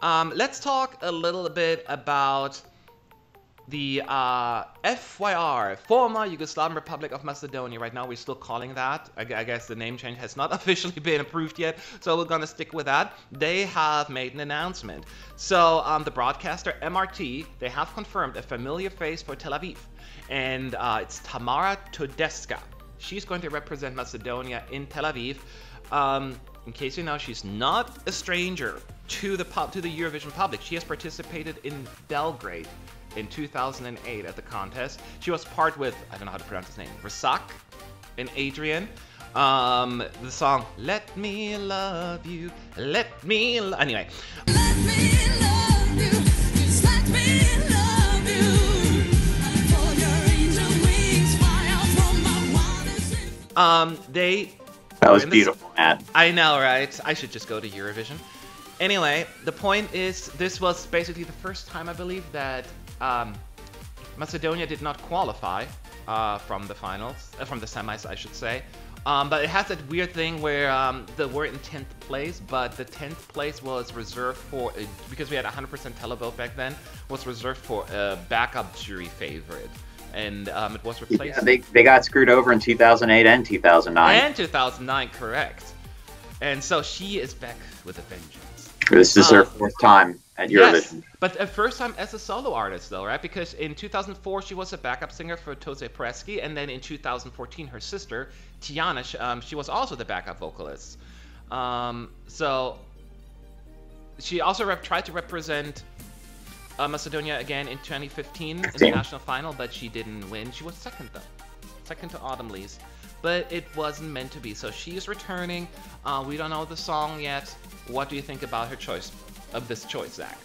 Let's talk a little bit about the FYR, former Yugoslav Republic of Macedonia. Right now we're still calling that. I guess the name change has not officially been approved yet, so we're gonna stick with that. They have made an announcement. So the broadcaster MRT, they have confirmed a familiar face for Tel Aviv, and it's Tamara Todevska. She's going to represent Macedonia in Tel Aviv. In case you know, she's not a stranger to the Eurovision public. She has participated in Belgrade in 2008 at the contest. She was part with, I don't know how to pronounce his name, Rasak and Adrian. The song Let Me Love You, Let Me Anyway. Let me love you, just let me love you. For your angel wings fly out from my wildest That was beautiful, Matt. I know, right? I should just go to Eurovision. Anyway, the point is, this was basically the first time, I believe, that Macedonia did not qualify from the finals, from the semis, I should say. But it has that weird thing where they were in 10th place, but the 10th place was reserved for, because we had 100% televote back then, was reserved for a backup jury favorite. And it was replaced. Yeah, they got screwed over in 2008 and 2009. And 2009, correct. And so she is back with a vengeance. This is her fourth time at Eurovision. Yes, but first time as a solo artist, though, right? Because in 2004, she was a backup singer for Tose Preski, and then in 2014, her sister, Tiana, she was also the backup vocalist. So she also tried to represent Macedonia again in 2015 in the national final, but she didn't win. She was second, though. Second to Autumn Leaves. But it wasn't meant to be. So she is returning. We don't know the song yet. What do you think about her choice, of this choice, Zach?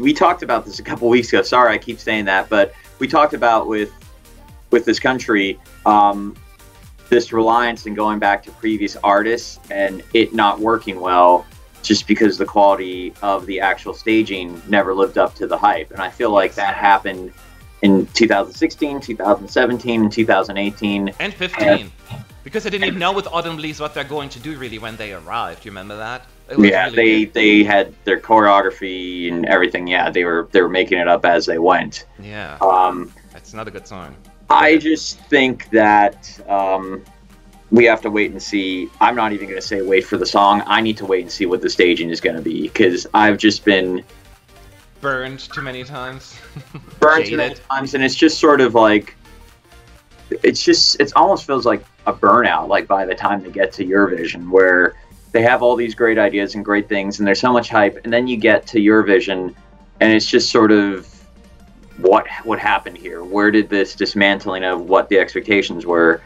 We talked about this a couple weeks ago. Sorry, I keep saying that, but we talked about with this country, this reliance and going back to previous artists and it not working well just because the quality of the actual staging never lived up to the hype. And I feel like that happened in 2016, 2017, and 2018. And 15. Because I didn't even know with Autumn Leaves what they're going to do really when they arrived. Do you remember that? Yeah, really they had their choreography and everything. Yeah, they were making it up as they went. Yeah. That's not a good song. I just think that we have to wait and see. I'm not even going to say wait for the song. I need to wait and see what the staging is going to be, because I've just been burned too many times. Burned too many times, and it's just sort of like, it almost feels like a burnout, like by the time they get to Eurovision, where they have all these great ideas and great things, and there's so much hype, and then you get to Eurovision, and it's just sort of, what happened here? Where did this dismantling of what the expectations were?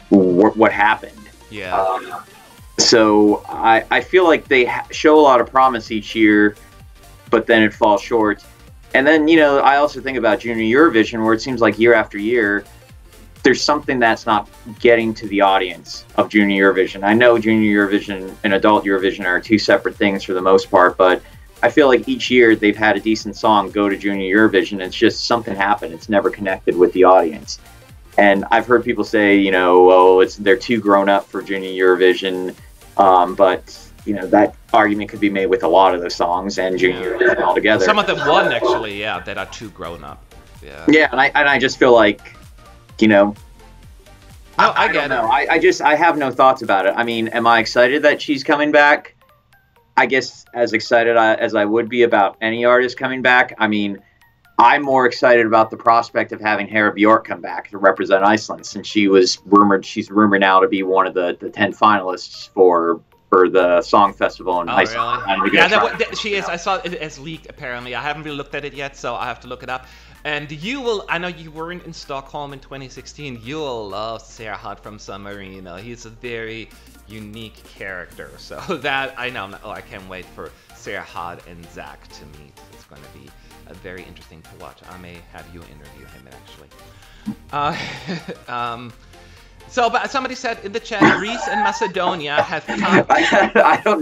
What happened? Yeah. So I feel like they show a lot of promise each year, but then it falls short. And then, I also think about Junior Eurovision, where it seems like year after year, there's something that's not getting to the audience of Junior Eurovision. I know Junior Eurovision and Adult Eurovision are two separate things for the most part, but I feel like each year they've had a decent song go to Junior Eurovision. It's just something happened. It's never connected with the audience. And I've heard people say, they're too grown up for Junior Eurovision. But, that argument could be made with a lot of the songs and Junior Eurovision altogether. Some of them won, actually, yeah, that are too grown up. Yeah. Yeah, and I just feel like, I get it. I have no thoughts about it. I mean, am I excited that she's coming back? I guess as excited as I would be about any artist coming back. I mean, I'm more excited about the prospect of having Hera Bjork come back to represent Iceland, since she's rumored now to be one of the 10 finalists for the song festival in Iceland. Really? Yeah, she is. I saw it as leaked, apparently. I haven't really looked at it yet, so I have to look it up. And I know you weren't in Stockholm in 2016. You'll love Serhat from San Marino. He's a very unique character. So that, I know. I can't wait for Serhat and Zach to meet. It's going to be very interesting to watch. I may have you interview him, actually. But somebody said in the chat, Greece and Macedonia have come.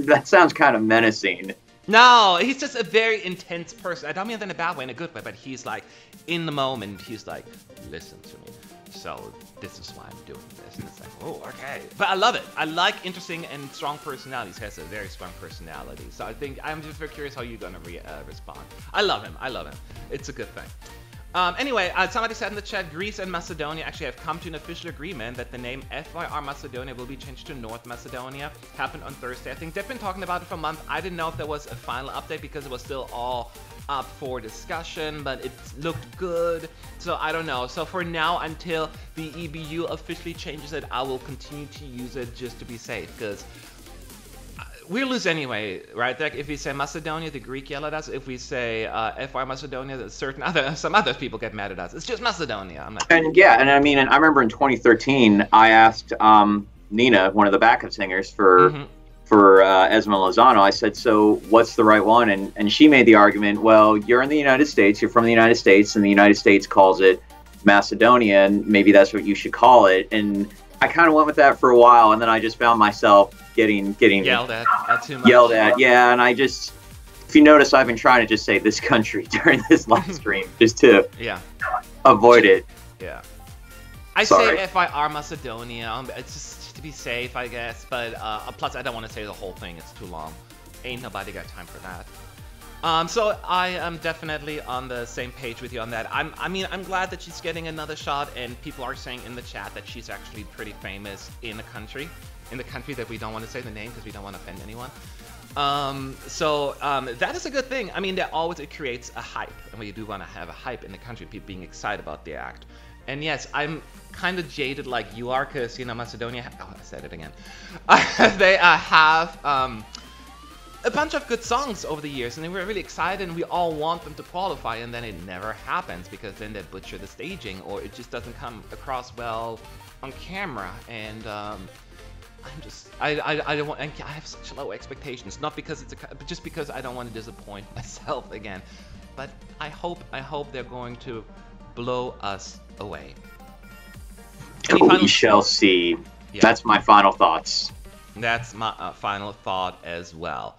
That sounds kind of menacing. No, he's just a very intense person. I don't mean that in a bad way, in a good way, but he's like, in the moment, he's like, listen to me. So this is why I'm doing this. And it's like, oh, okay. But I love it. I like interesting and strong personalities. He has a very strong personality. So I think I'm just very curious how you're gonna respond. I love him. I love him. It's a good thing. Anyway, somebody said in the chat, Greece and Macedonia actually have come to an official agreement that the name FYR Macedonia will be changed to North Macedonia. Happened on Thursday. I think they've been talking about it for a month. I didn't know if there was a final update because it was still all up for discussion, but it looked good. So I don't know. So for now, until the EBU officially changes it, I will continue to use it just to be safe, because we'll lose anyway, right? Like if we say Macedonia, the Greek yell at us. If we say FYR Macedonia, some other people get mad at us. It's just Macedonia. I'm not. And yeah, and I mean, and I remember in 2013, I asked Nina, one of the backup singers for Esma Lozano, I said, so what's the right one? And she made the argument, well, you're in the United States, you're from the United States, and the United States calls it Macedonia, and maybe that's what you should call it. And I kind of went with that for a while, and then I just found myself getting yelled at too much. Yelled at, yeah. And I just, if you notice, I've been trying to just say this country during this live stream just to avoid it. Yeah. I say FYR Macedonia. It's just to be safe, I guess. But plus, I don't want to say the whole thing. It's too long. Ain't nobody got time for that. So I am definitely on the same page with you on that. I mean, I'm glad that she's getting another shot, and people are saying in the chat that she's actually pretty famous in the country that we don't want to say the name because we don't want to offend anyone. So that is a good thing. I mean, it creates a hype, and we do want to have a hype in the country, people being excited about the act. And yes, I'm kind of jaded like you are, because, you know, Macedonia, oh, I said it again. They have a bunch of good songs over the years, and they were really excited, and we all want them to qualify, and then it never happens because then they butcher the staging, or it just doesn't come across well on camera. And I don't want. I have such low expectations, not because but just because I don't want to disappoint myself again. But I hope they're going to blow us away. We shall see. Yeah. That's my final thoughts. That's my final thought as well.